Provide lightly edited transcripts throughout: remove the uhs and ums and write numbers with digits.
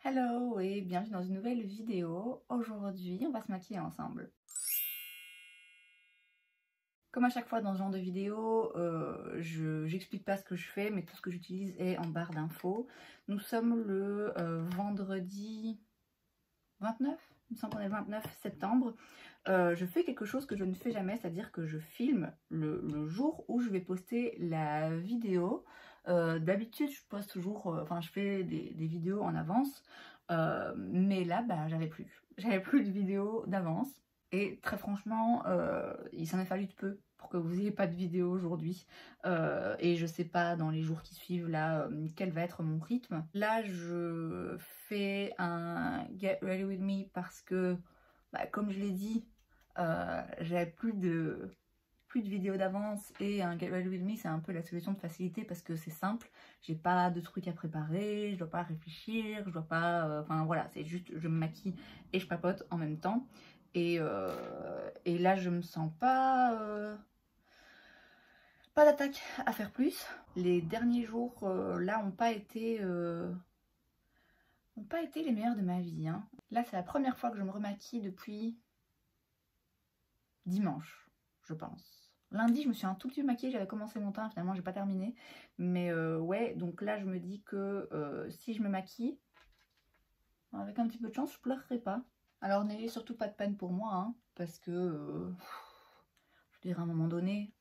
Hello et bienvenue dans une nouvelle vidéo. Aujourd'hui, on va se maquiller ensemble. Comme à chaque fois dans ce genre de vidéo, j'explique pas ce que je fais, mais tout ce que j'utilise est en barre d'infos. Nous sommes le vendredi 29, il me semble qu'on est le 29 septembre. Je fais quelque chose que je ne fais jamais, c'est-à-dire que je filme le jour où je vais poster la vidéo. D'habitude, je poste toujours, enfin je fais des vidéos en avance, mais là, bah, j'avais plus de vidéos d'avance. Et très franchement, il s'en est fallu de peu pour que vous n'ayez pas de vidéo aujourd'hui. Et je sais pas dans les jours qui suivent là quel va être mon rythme. Là, je fais un Get Ready With Me parce que, bah, comme je l'ai dit, j'avais plus de vidéos d'avance et un Get Ready With Me c'est un peu la solution de facilité parce que c'est simple, j'ai pas de trucs à préparer, je dois pas réfléchir, je dois pas... Enfin voilà, c'est juste je me maquille et je papote en même temps. Et là je me sens pas d'attaque à faire plus. Les derniers jours là ont pas été les meilleurs de ma vie, hein. Là c'est la première fois que je me remaquille depuis dimanche, je pense. Lundi, je me suis un tout petit peu maquillée, j'avais commencé mon teint, finalement j'ai pas terminé. Mais ouais, donc là je me dis que si je me maquille, avec un petit peu de chance, je pleurerai pas. Alors n'ayez surtout pas de peine pour moi, hein, parce que, je dirais à un moment donné,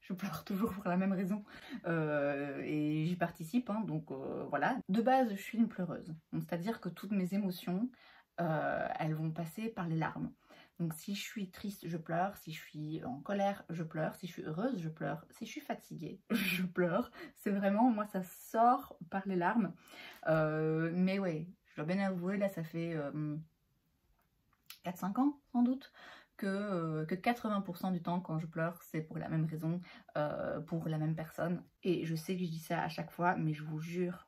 je pleure toujours pour la même raison. Et j'y participe, hein, donc voilà. De base, je suis une pleureuse. C'est-à-dire que toutes mes émotions, elles vont passer par les larmes. Donc si je suis triste, je pleure. Si je suis en colère, je pleure. Si je suis heureuse, je pleure. Si je suis fatiguée, je pleure. C'est vraiment, moi, ça sort par les larmes. Mais ouais, je dois bien avouer, là, ça fait 4-5 ans, sans doute, que 80% du temps quand je pleure c'est pour la même raison, pour la même personne. Et je sais que je dis ça à chaque fois, mais je vous jure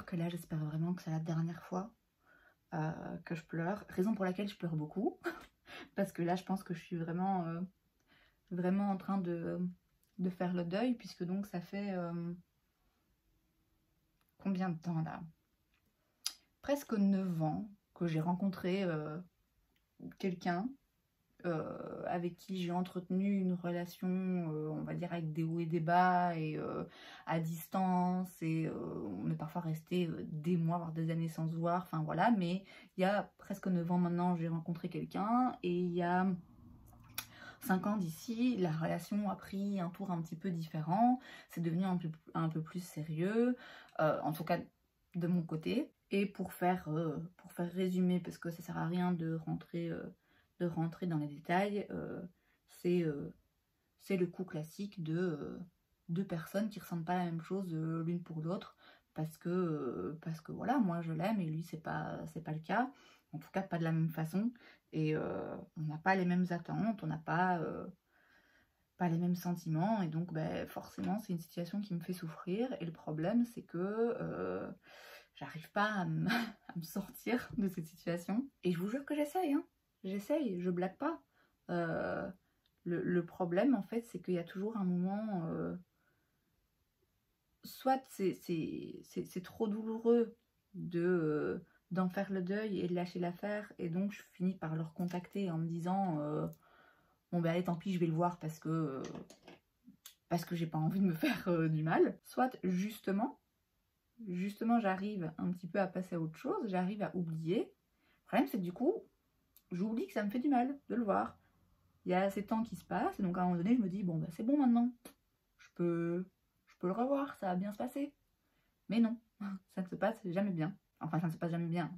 que là j'espère vraiment que c'est la dernière fois que je pleure. Raison pour laquelle je pleure beaucoup, parce que là je pense que je suis vraiment, vraiment en train de faire le deuil, puisque donc ça fait combien de temps là? Presque 9 ans que j'ai rencontré quelqu'un avec qui j'ai entretenu une relation, on va dire avec des hauts et des bas, et à distance, et on est parfois resté des mois, voire des années sans se voir, enfin voilà. Mais il y a presque 9 ans maintenant, j'ai rencontré quelqu'un, et il y a 5 ans d'ici, la relation a pris un tour un petit peu différent, c'est devenu un peu plus sérieux, en tout cas de mon côté. Et pour faire résumer, parce que ça sert à rien de rentrer dans les détails, c'est le coup classique de deux personnes qui ressentent pas la même chose l'une pour l'autre, parce que voilà, moi je l'aime et lui c'est pas le cas, en tout cas pas de la même façon, et on n'a pas les mêmes attentes, on n'a pas les mêmes sentiments, et donc ben, forcément c'est une situation qui me fait souffrir. Et le problème c'est que j'arrive pas à me sortir de cette situation, et je vous jure que j'essaye, hein. J'essaye, je blague pas. Le problème en fait c'est qu'il y a toujours un moment, soit c'est trop douloureux d'en faire le deuil et de lâcher l'affaire, et donc je finis par le recontacter en me disant bon ben allez tant pis, je vais le voir parce que j'ai pas envie de me faire du mal. Soit justement j'arrive un petit peu à passer à autre chose, j'arrive à oublier. Le problème c'est que du coup j'oublie que ça me fait du mal de le voir. Il y a ces temps qui se passent, et donc à un moment donné je me dis bon bah c'est bon maintenant, je peux le revoir, ça va bien se passer. Mais non, ça ne se passe jamais bien. Enfin, ça ne se passe jamais bien.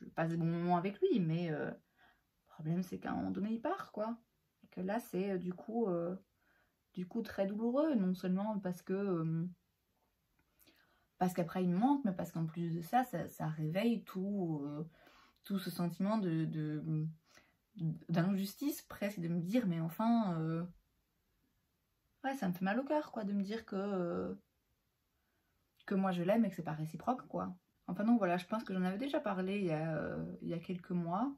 Je passe des bons moments avec lui, mais le problème c'est qu'à un moment donné il part, quoi. Et que là c'est du coup très douloureux, non seulement parce qu'après il me manque, mais parce qu'en plus de ça, ça réveille tout ce sentiment d'injustice presque, de me dire mais enfin ouais, ça me fait mal au cœur, quoi, de me dire que moi je l'aime et que c'est pas réciproque, quoi. Enfin donc voilà, je pense que j'en avais déjà parlé il y a quelques mois,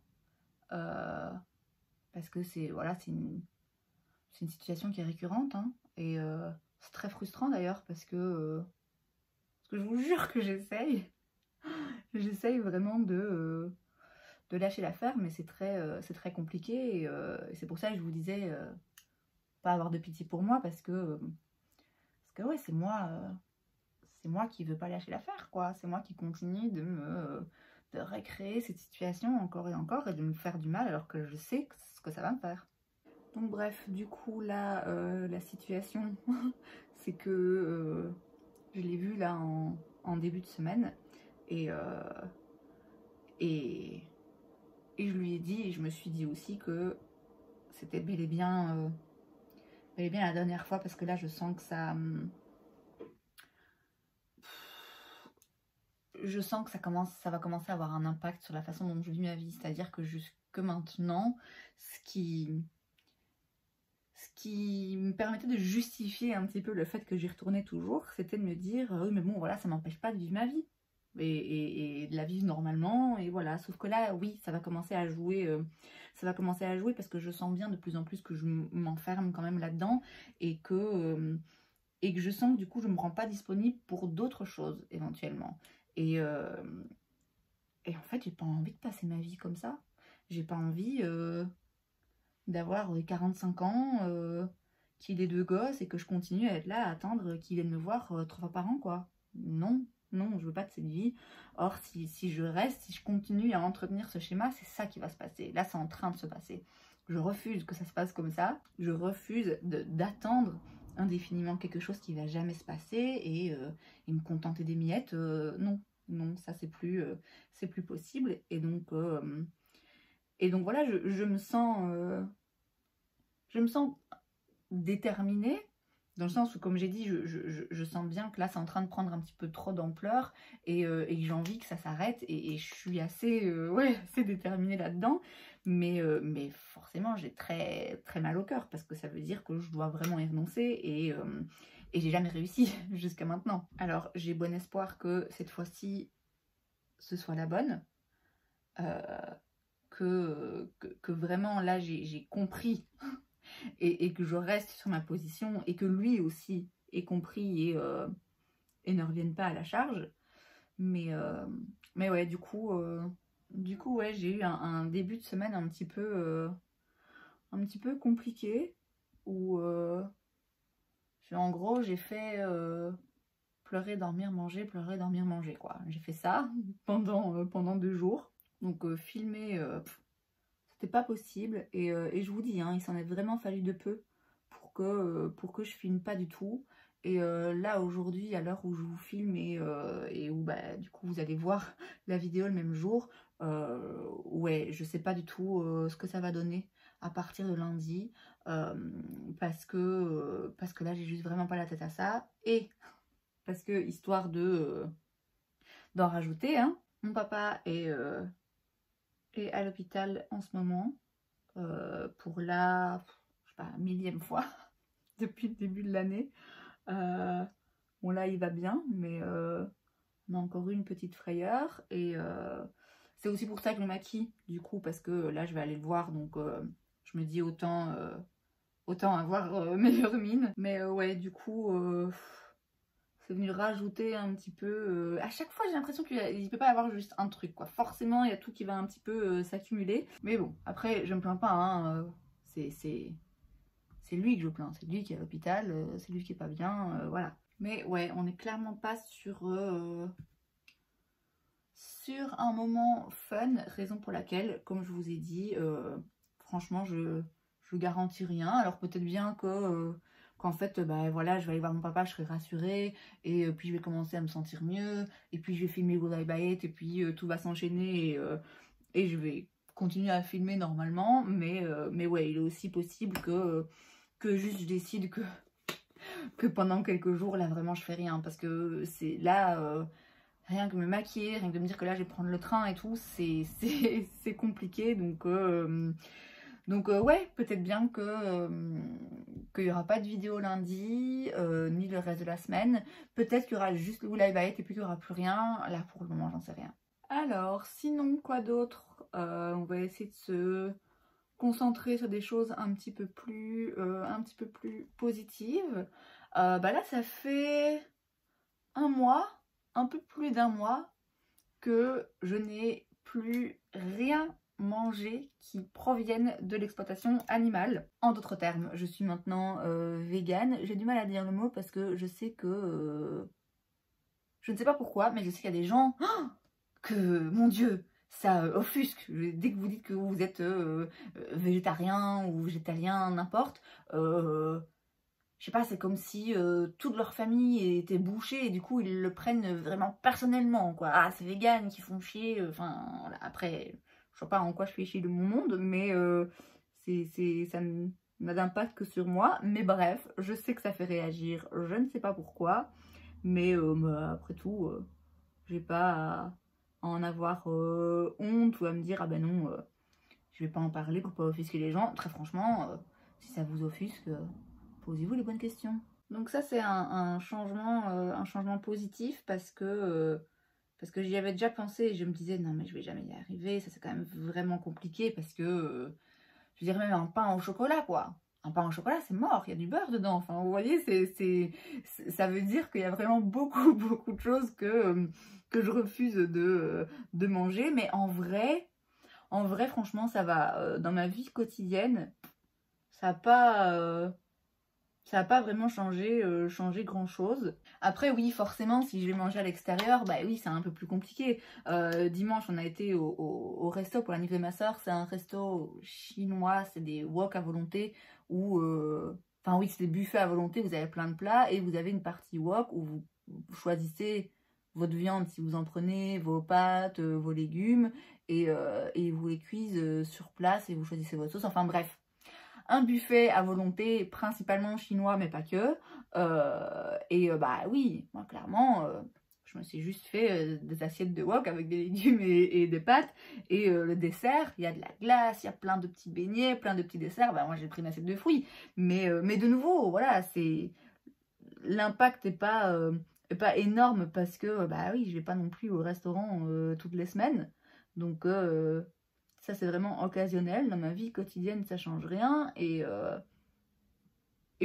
parce que c'est voilà, c'est une situation qui est récurrente, hein, et c'est très frustrant d'ailleurs, parce que que je vous jure que j'essaye. J'essaye vraiment de lâcher l'affaire, mais c'est très compliqué. Et c'est pour ça que je vous disais, pas avoir de pitié pour moi, parce que ouais, c'est moi qui veux pas lâcher l'affaire, quoi. C'est moi qui continue de recréer cette situation encore et de me faire du mal alors que je sais ce que ça va me faire. Donc bref, du coup là, la situation, c'est que je l'ai vu là en début de semaine et, et je lui ai dit, et je me suis dit aussi que c'était bel et bien la dernière fois, parce que là je sens que ça... je sens que ça va commencer à avoir un impact sur la façon dont je vis ma vie. C'est-à-dire que jusque maintenant, ce qui me permettait de justifier un petit peu le fait que j'y retournais toujours, c'était de me dire oui mais bon voilà, ça m'empêche pas de vivre ma vie et de la vivre normalement, et voilà. Sauf que là oui, ça va commencer à jouer, parce que je sens bien de plus en plus que je m'enferme quand même là-dedans, et que je sens que du coup je me rends pas disponible pour d'autres choses éventuellement. Et en fait j'ai pas envie de passer ma vie comme ça. J'ai pas envie d'avoir 45 ans, qu'il ait 2 gosses et que je continue à être là à attendre qu'il vienne me voir 3 fois par an, quoi. Non, non, je veux pas de cette vie. Or, si je reste, si je continue à entretenir ce schéma, c'est ça qui va se passer. Là, c'est en train de se passer. Je refuse que ça se passe comme ça. Je refuse d'attendre indéfiniment quelque chose qui va jamais se passer et me contenter des miettes. Non, non, ça c'est plus possible. Et donc voilà, je me sens déterminée, dans le sens où, comme j'ai dit, je sens bien que là, c'est en train de prendre un petit peu trop d'ampleur et que j'ai envie que ça s'arrête. Et je suis assez, assez déterminée là-dedans. Mais forcément, j'ai très, très mal au cœur, parce que ça veut dire que je dois vraiment y renoncer et j'ai jamais réussi jusqu'à maintenant. Alors, j'ai bon espoir que cette fois-ci, ce soit la bonne. Que vraiment, là, j'ai compris et que je reste sur ma position, et que lui aussi ait compris et ne revienne pas à la charge. Mais ouais, du coup, ouais, j'ai eu un début de semaine un petit peu compliqué, où en gros j'ai fait pleurer, dormir, manger, pleurer, dormir, manger, quoi. J'ai fait ça pendant 2 jours. Donc filmer, c'était pas possible. Et je vous dis, hein, il s'en est vraiment fallu de peu pour que je filme pas du tout. Et là aujourd'hui, à l'heure où je vous filme et où bah, du coup vous allez voir la vidéo le même jour, ouais, je sais pas du tout ce que ça va donner à partir de lundi, parce que là j'ai juste vraiment pas la tête à ça, et parce que, histoire d'en rajouter, hein, mon papa est à l'hôpital en ce moment, pour la, je sais pas, millième fois depuis le début de l'année. Bon là il va bien, mais on a encore eu une petite frayeur, et c'est aussi pour ça que je me maquille, du coup, parce que là je vais aller le voir, donc je me dis autant avoir meilleure mine. Mais ouais, du coup c'est venu rajouter un petit peu... à chaque fois, j'ai l'impression qu'il ne peut pas y avoir juste un truc, quoi. Forcément, il y a tout qui va un petit peu s'accumuler. Mais bon, après, je me plains pas, hein. C'est lui que je plains. C'est lui qui est à l'hôpital, c'est lui qui est pas bien, voilà. Mais ouais, on n'est clairement pas sur un moment fun, raison pour laquelle, comme je vous ai dit, franchement, je garantis rien. Alors peut-être bien que... qu'en fait, bah voilà, je vais aller voir mon papa, je serai rassurée, et puis je vais commencer à me sentir mieux, et puis je vais filmer Will I Buy It, et puis tout va s'enchaîner, et je vais continuer à filmer normalement. Mais ouais, il est aussi possible que juste je décide que pendant quelques jours, là vraiment je fais rien, parce que c'est là, rien que me maquiller, rien que de me dire que là je vais prendre le train et tout, c'est compliqué. Donc ouais, peut-être bien qu'il n'y aura pas de vidéo lundi, ni le reste de la semaine. Peut-être qu'il y aura juste le Will I Buy It et puis qu'il n'y aura plus rien. Là pour le moment, j'en sais rien. Alors, sinon, quoi d'autre? On va essayer de se concentrer sur des choses un petit peu plus positives. Bah là, ça fait un mois un peu plus d'1 mois que je n'ai plus rien mangé qui provienne de l'exploitation animale. En d'autres termes, je suis maintenant végane. J'ai du mal à dire le mot parce que je sais que... je ne sais pas pourquoi, mais je sais qu'il y a des gens que, mon Dieu, ça offusque. Dès que vous dites que vous êtes végétarien ou végétalien, n'importe, je sais pas, c'est comme si toute leur famille était bouchée et du coup ils le prennent vraiment personnellement, quoi. Ah, c'est vegan qui font chier, enfin, voilà. Après, je vois pas en quoi je fais chier de mon monde, mais ça n'a d'impact que sur moi. Mais bref, je sais que ça fait réagir, je ne sais pas pourquoi, mais bah, après tout, j'ai pas à en avoir honte ou à me dire, ah ben non, je vais pas en parler pour pas offusquer les gens. Très franchement, si ça vous offusque... posez-vous les bonnes questions. Donc ça c'est un changement positif parce que j'y avais déjà pensé et je me disais non mais je vais jamais y arriver, ça c'est quand même vraiment compliqué parce que je dirais même un pain au chocolat quoi. Un pain au chocolat c'est mort, il y a du beurre dedans, enfin vous voyez ça veut dire qu'il y a vraiment beaucoup de choses que je refuse de manger, mais en vrai franchement ça va, dans ma vie quotidienne ça n'a pas... ça n'a pas vraiment changé grand chose. Après oui forcément si je vais manger à l'extérieur, bah oui c'est un peu plus compliqué. Dimanche on a été au resto pour l'anniversaire de ma soeur, c'est un resto chinois, c'est des wok à volonté où... enfin oui c'est des buffets à volonté, vous avez plein de plats et vous avez une partie wok où vous choisissez votre viande si vous en prenez, vos pâtes, vos légumes et vous les cuisez sur place et vous choisissez votre sauce, enfin bref. Un buffet à volonté, principalement chinois, mais pas que. Bah oui, moi clairement, je me suis juste fait des assiettes de wok avec des légumes et des pâtes. Et le dessert, il y a de la glace, il y a plein de petits beignets, plein de petits desserts. Bah moi j'ai pris une assiette de fruits. Mais de nouveau, voilà, c'est... l'impact est pas énorme parce que, bah oui, je vais pas non plus au restaurant toutes les semaines. Donc... ça c'est vraiment occasionnel, dans ma vie quotidienne ça change rien et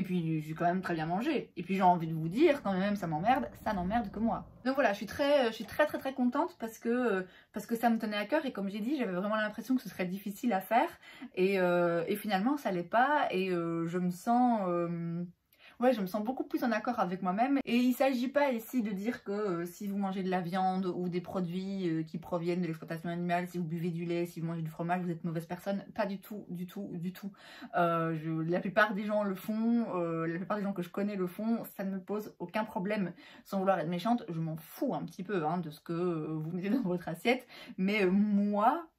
puis j'ai quand même très bien mangé. Et puis j'ai envie de vous dire, quand même ça n'emmerde que moi. Donc voilà, je suis très contente parce que ça me tenait à cœur et comme j'ai dit, j'avais vraiment l'impression que ce serait difficile à faire et finalement ça l'est pas et je me sens... ouais, je me sens beaucoup plus en accord avec moi-même. Et il ne s'agit pas ici de dire que si vous mangez de la viande ou des produits qui proviennent de l'exploitation animale, si vous buvez du lait, si vous mangez du fromage, vous êtes une mauvaise personne. Pas du tout. La plupart des gens le font, la plupart des gens que je connais le font, ça ne me pose aucun problème. Sans vouloir être méchante, je m'en fous un petit peu de ce que vous mettez dans votre assiette. Mais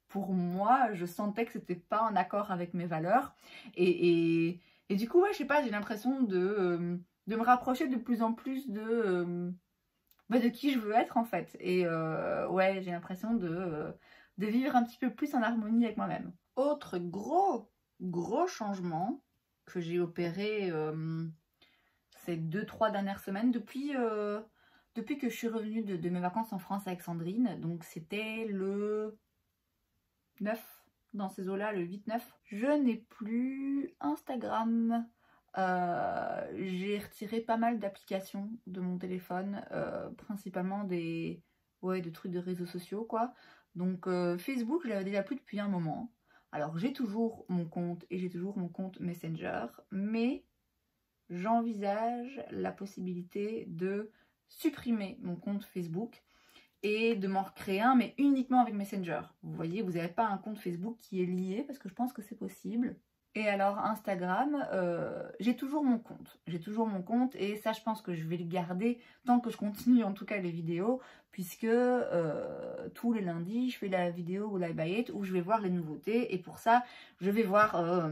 pour moi, je sentais que c'était pas en accord avec mes valeurs. Et du coup, ouais, je sais pas, j'ai l'impression de me rapprocher de plus en plus de qui je veux être en fait. Et ouais, j'ai l'impression de vivre un petit peu plus en harmonie avec moi-même. Autre gros changement que j'ai opéré ces 2-3 dernières semaines depuis que je suis revenue de mes vacances en France avec Sandrine. Donc c'était le 9. Dans ces eaux-là, le 8-9. Je n'ai plus Instagram. J'ai retiré pas mal d'applications de mon téléphone, principalement de trucs de réseaux sociaux, quoi. Donc Facebook, je l'avais déjà plus depuis un moment. Alors j'ai toujours mon compte et j'ai toujours mon compte Messenger, mais j'envisage la possibilité de supprimer mon compte Facebook et de m'en recréer un, mais uniquement avec Messenger. Vous voyez, vous n'avez pas un compte Facebook qui est lié, parce que je pense que c'est possible. Et alors Instagram, j'ai toujours mon compte. J'ai toujours mon compte, et ça, je pense que je vais le garder tant que je continue, en tout cas, les vidéos, puisque tous les lundis, je fais la vidéo Live by 8 où je vais voir les nouveautés, et pour ça, je vais voir...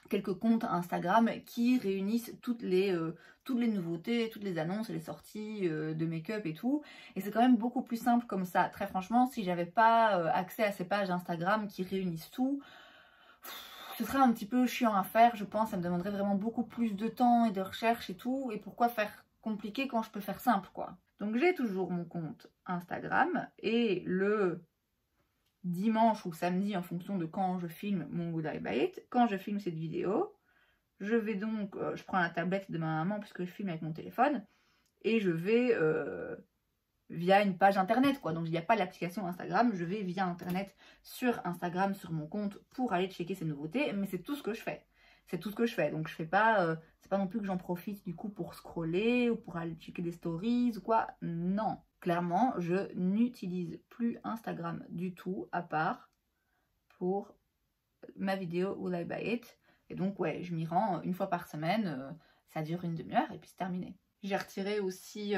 quelques comptes Instagram qui réunissent toutes les nouveautés, toutes les annonces et les sorties de make-up et tout. Et c'est quand même beaucoup plus simple comme ça. Très franchement, si j'avais pas accès à ces pages Instagram qui réunissent tout, ce serait un petit peu chiant à faire, je pense. Ça me demanderait vraiment beaucoup plus de temps et de recherche et tout. Et pourquoi faire compliqué quand je peux faire simple, quoi. Donc j'ai toujours mon compte Instagram et le dimanche ou samedi en fonction de quand je filme mon Good Eye By It. Quand je filme cette vidéo, je vais donc, je prends la tablette de ma maman puisque je filme avec mon téléphone et je vais via une page internet, quoi. Donc il n'y a pas l'application Instagram, je vais via internet sur Instagram, sur mon compte, pour aller checker ces nouveautés, mais c'est tout ce que je fais. C'est tout ce que je fais, donc je fais pas, c'est pas non plus que j'en profite du coup pour scroller ou pour aller checker des stories ou quoi, non. Clairement, je n'utilise plus Instagram du tout, à part pour ma vidéo Will I Buy It. Et donc ouais, je m'y rends une fois par semaine, ça dure une demi-heure et puis c'est terminé. J'ai retiré aussi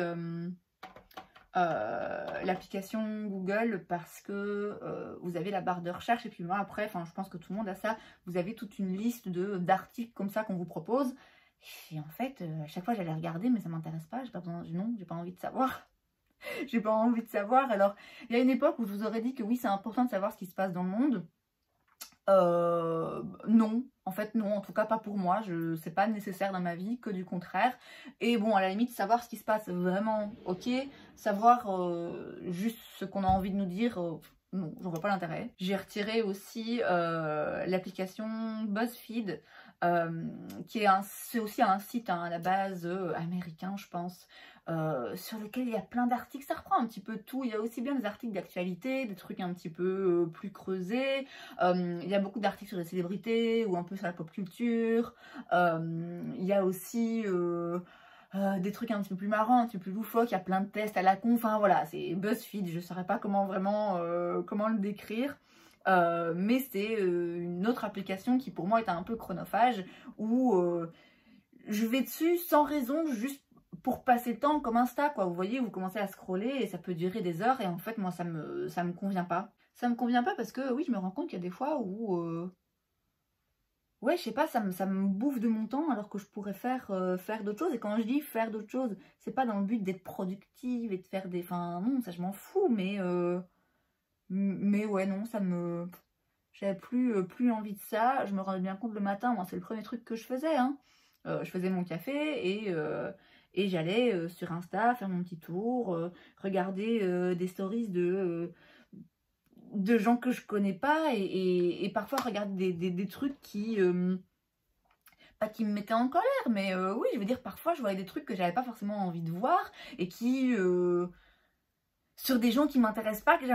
l'application Google parce que vous avez la barre de recherche et puis moi après, enfin je pense que tout le monde a ça, vous avez toute une liste d'articles comme ça qu'on vous propose et en fait à chaque fois j'allais regarder mais ça m'intéresse pas, j'ai pas besoin, non, j'ai pas envie de savoir. J'ai pas envie de savoir. Alors il y a une époque où je vous aurais dit que oui c'est important de savoir ce qui se passe dans le monde. Non, en fait non, en tout cas pas pour moi, c'est pas nécessaire dans ma vie, que du contraire. Et bon, à la limite, savoir ce qui se passe vraiment, ok, savoir juste ce qu'on a envie de nous dire, non, j'en vois pas l'intérêt. J'ai retiré aussi l'application BuzzFeed, c'est aussi un site hein, à la base américain, je pense, sur lequel il y a plein d'articles, ça reprend un petit peu tout, il y a aussi bien des articles d'actualité, des trucs un petit peu plus creusés, il y a beaucoup d'articles sur les célébrités ou un peu sur la pop culture, il y a aussi des trucs un petit peu plus marrants, un petit peu plus loufoques, il y a plein de tests à la con, enfin voilà, c'est BuzzFeed, je ne saurais pas comment vraiment comment le décrire. Mais c'est une autre application qui pour moi est un peu chronophage où je vais dessus sans raison, juste pour passer le temps comme Insta quoi. Vous voyez, vous commencez à scroller et ça peut durer des heures et en fait moi ça me convient pas. Ça me convient pas parce que oui je me rends compte qu'il y a des fois où ouais je sais pas, ça me bouffe de mon temps alors que je pourrais faire d'autres choses. Et quand je dis faire d'autres choses, c'est pas dans le but d'être productive et de faire des... Enfin non, ça je m'en fous, mais ouais non, j'avais plus envie de ça. Je me rendais bien compte le matin, moi c'est le premier truc que je faisais. Hein. Je faisais mon café et j'allais sur Insta faire mon petit tour, regarder des stories de gens que je connais pas et parfois regarder des trucs qui... pas qui me mettaient en colère, mais oui, je veux dire, parfois je voyais des trucs que j'avais pas forcément envie de voir et qui... sur des gens qui m'intéressent pas, que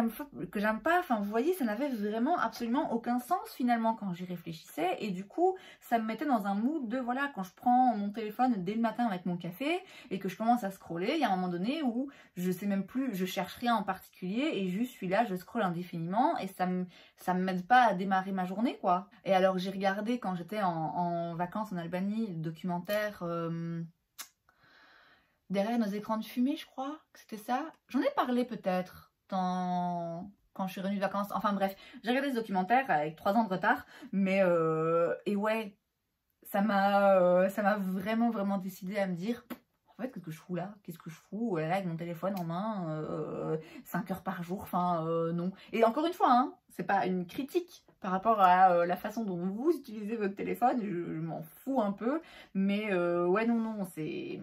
j'aime pas, enfin vous voyez, ça n'avait vraiment absolument aucun sens finalement quand j'y réfléchissais et du coup ça me mettait dans un mood de voilà, quand je prends mon téléphone dès le matin avec mon café et que je commence à scroller, il y a un moment donné où je sais même plus, je cherche rien en particulier et juste suis là, je scrolle indéfiniment et ça m'aide pas à démarrer ma journée quoi. Et alors j'ai regardé quand j'étais en vacances en Albanie le documentaire... Derrière nos écrans de fumée, je crois que c'était ça. J'en ai parlé peut-être quand je suis revenue de vacances. Enfin bref, j'ai regardé ce documentaire avec 3 ans de retard. Mais et ouais, ça m'a vraiment décidé à me dire... En fait, qu'est-ce que je fous là? Qu'est-ce que je fous là avec mon téléphone en main 5 heures par jour? Enfin non. Et encore une fois, hein, c'est pas une critique par rapport à la façon dont vous utilisez votre téléphone. Je m'en fous un peu. Mais ouais, non, c'est...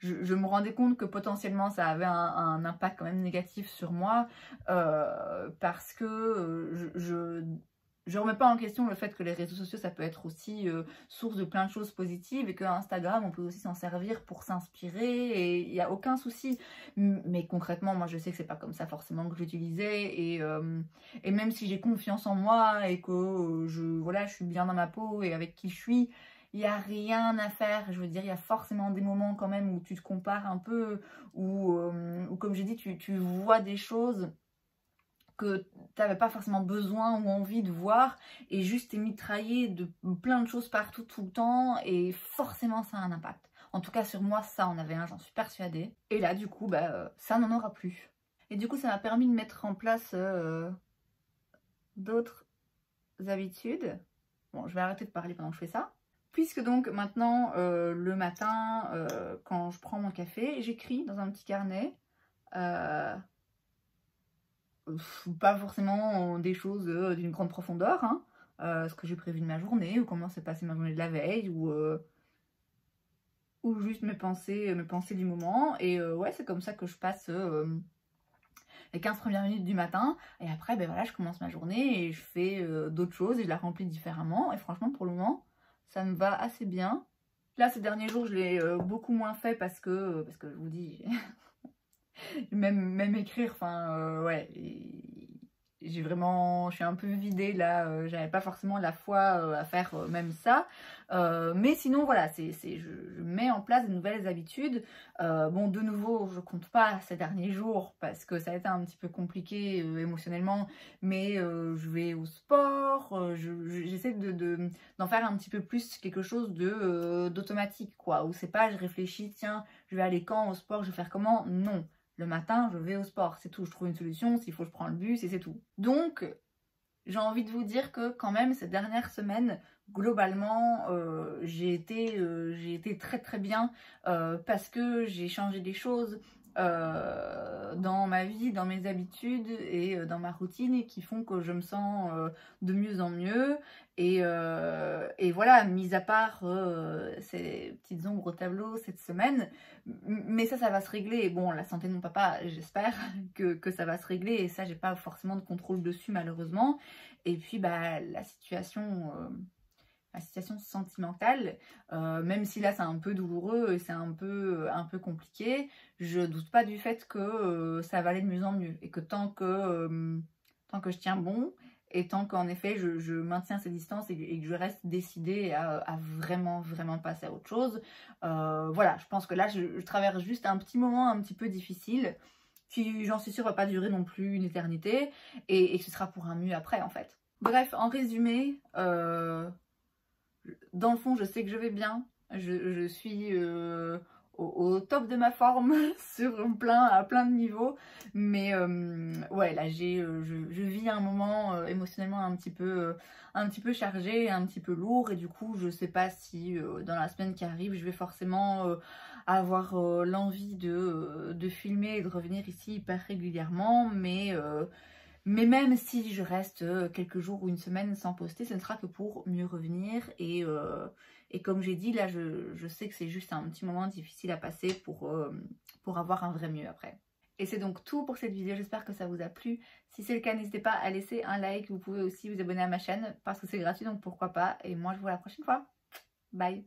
Je me rendais compte que potentiellement ça avait un impact quand même négatif sur moi parce que je remets pas en question le fait que les réseaux sociaux ça peut être aussi source de plein de choses positives et que Instagram on peut aussi s'en servir pour s'inspirer et il n'y a aucun souci. Mais concrètement moi je sais que c'est pas comme ça forcément que j'utilisais et même si j'ai confiance en moi et que voilà, je suis bien dans ma peau et avec qui je suis, il n'y a rien à faire, je veux dire, il y a forcément des moments quand même où tu te compares un peu, où comme j'ai dit, tu vois des choses que tu n'avais pas forcément besoin ou envie de voir, et juste t'es mitraillé de plein de choses partout, tout le temps, et forcément ça a un impact. En tout cas sur moi, ça en avait un, j'en suis persuadée. Et là, du coup, bah, ça n'en aura plus. Et du coup, ça m'a permis de mettre en place d'autres habitudes. Bon, je vais arrêter de parler pendant que je fais ça. Puisque donc maintenant, le matin, quand je prends mon café, j'écris dans un petit carnet. Pas forcément des choses d'une grande profondeur, hein, ce que j'ai prévu de ma journée, ou comment s'est passée ma journée de la veille, ou juste mes pensées du moment. Et ouais, c'est comme ça que je passe les 15 premières minutes du matin. Et après, ben voilà, je commence ma journée et je fais d'autres choses et je la remplis différemment. Et franchement, pour le moment, ça me va assez bien. Là, ces derniers jours, je l'ai beaucoup moins fait parce que je vous dis, même écrire, enfin ouais, je suis un peu vidée là, j'avais pas forcément la foi à faire même ça. Mais sinon voilà, je mets en place de nouvelles habitudes. Bon, de nouveau, je compte pas ces derniers jours parce que ça a été un petit peu compliqué émotionnellement, mais je vais au sport, j'essaie d'en faire un petit peu plus quelque chose d'automatique, quoi, où c'est pas je réfléchis, tiens, je vais aller quand au sport, je vais faire comment, non. Le matin, je vais au sport, c'est tout. Je trouve une solution, s'il faut, je prends le bus et c'est tout. Donc, j'ai envie de vous dire que quand même, ces dernières semaines, globalement, j'ai été très très bien parce que j'ai changé des choses dans ma vie, dans mes habitudes et dans ma routine qui font que je me sens de mieux en mieux. Et voilà, mis à part ces petites ombres au tableau cette semaine, mais ça va se régler. Et bon, la santé de mon papa, j'espère que ça va se régler et ça, j'ai pas forcément de contrôle dessus malheureusement. Et puis, bah, la situation sentimentale, même si là c'est un peu douloureux et c'est un peu compliqué, je doute pas du fait que ça va aller de mieux en mieux et que tant que je tiens bon et tant qu'en effet je maintiens ces distances et que je reste décidée à vraiment passer à autre chose, voilà, je pense que là je traverse juste un petit moment un petit peu difficile qui, j'en suis sûre, va pas durer non plus une éternité et que ce sera pour un mieux après en fait. Bref, en résumé, dans le fond, je sais que je vais bien. Je suis au top de ma forme à plein de niveaux. Mais ouais, là, je vis un moment émotionnellement un petit peu chargé, un petit peu lourd. Et du coup, je sais pas si dans la semaine qui arrive, je vais forcément avoir l'envie de filmer et de revenir ici hyper régulièrement. Mais même si je reste quelques jours ou une semaine sans poster, ce ne sera que pour mieux revenir. Et comme j'ai dit, là, je sais que c'est juste un petit moment difficile à passer pour avoir un vrai mieux après. Et c'est donc tout pour cette vidéo, j'espère que ça vous a plu. Si c'est le cas, n'hésitez pas à laisser un like. Vous pouvez aussi vous abonner à ma chaîne parce que c'est gratuit, donc pourquoi pas. Et moi, je vous vois la prochaine fois. Bye!